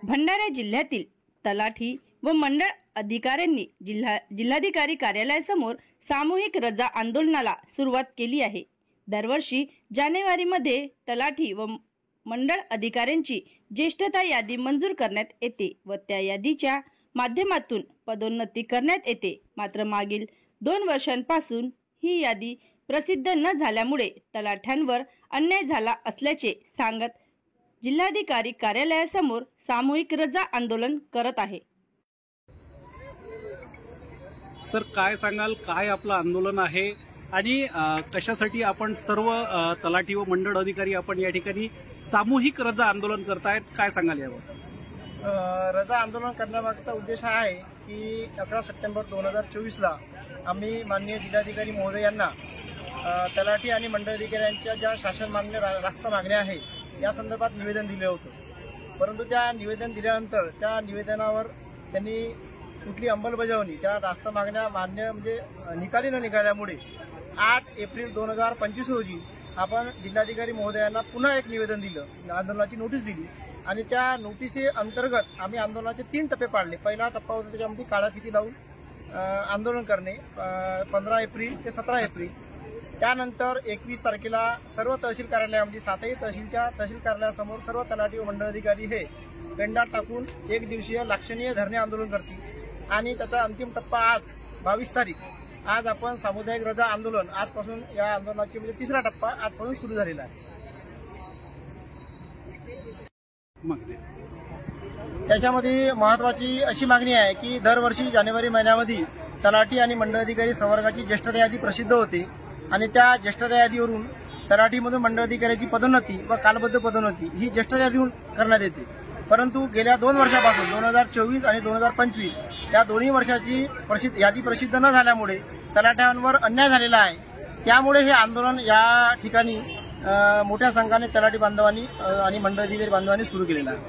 भंडारा जिल्ह्यातील तलाठी व मंडळ अधिकाऱ्यांनी जिल्हाधिकारी कार्यालयासमोर सामूहिक रजा आंदोलनाला सुरुवात केली आहे। दरवर्षी जानेवारीमध्ये तलाठी व मंडळ अधिकाऱ्यांची ज्येष्ठता यादी मंजूर करण्यात येते व त्या यादीच्या माध्यमातून पदोन्नती करण्यात येते। मात्र मागील 2 वर्षांपासून ही यादी प्रसिद्ध न झाल्यामुळे तलाठ्यांवर अन्याय झाला असल्याचे सांगत जिल्हाधिकारी कार्यालयासमोर सामूहिक रजा आंदोलन करत आहे। सर, काय सांगाल, काय आपलं आंदोलन आहे आणि कशासाठी आपण सर्व तलाठी व मंडळ अधिकारी आपण या ठिकाणी सामूहिक रजा आंदोलन करतायत, काय सांगाल यावर? रजा आंदोलन करण्यामागचा उद्देश हा आहे की 11 सप्टेंबर 2024ला आम्ही माननीय जिल्हाधिकारी महोदय यांना तलाठी आणि मंडळ अधिकाऱ्यांच्या ज्या शासन मान्य रास्त मागण्या आहे या संदर्भात निवेदन दिले होते। परंतु त्या निवेदन दिल्यानंतर त्या निवेदनावर त्यांनी कुठली अंमलबजावणी त्या रास्त मागण्या मान्य म्हणजे निकाली न निघाल्यामुळे 8 एप्रिल 2025 रोजी आपण जिल्हाधिकारी महोदयांना पुन्हा एक निवेदन दिलं, आंदोलनाची नोटीस दिली आणि त्या नोटिसी अंतर्गत आम्ही आंदोलनाचे 3 टप्पे पाडले। पहिला टप्पा होता त्याच्यामध्ये काळा फिती लावून आंदोलन करणे 15 एप्रिल ते 17 एप्रिल। त्यानंतर 21 तारखेला सर्व तहसील कार्यालयामध्ये 7ही तहसीलच्या तहसील कार्यालयासमोर सर्व तलाठी व मंडळ अधिकारी हे पेंडा टाकून 1 दिवसीय लक्षणीय धरणे आंदोलन करतील आणि त्याचा अंतिम टप्पा आज 22 तारीख आज आपण सामुदायिक रजा आंदोलन आजपासून या आंदोलनाची म्हणजे 3रा टप्पा आजपासून सुरू झालेला आहे। त्याच्यामध्ये महत्वाची अशी मागणी आहे की दरवर्षी जानेवारी महिन्यामध्ये तलाठी आणि मंडळ अधिकारी संवर्गाची ज्येष्ठता यादी प्रसिद्ध होते आणि त्या ज्येष्ठता यादीवरून तलाठीमधून मंडळ अधिकाऱ्याची पदोन्नती व कालबद्ध पदोन्नती ही ज्येष्ठता यादीवरून करण्यात येते। परंतु गेल्या 2 वर्षापासून 2024 आणि 2025 या दोन्ही वर्षाची यादी प्रसिद्ध न झाल्यामुळे तलाठ्यांवर अन्याय झालेला आहे। त्यामुळे हे आंदोलन या ठिकाणी मोठ्या संख्येने तलाठी बांधवांनी आणि मंडळ अधिकारी बांधवांनी सुरू केलेलं आहे।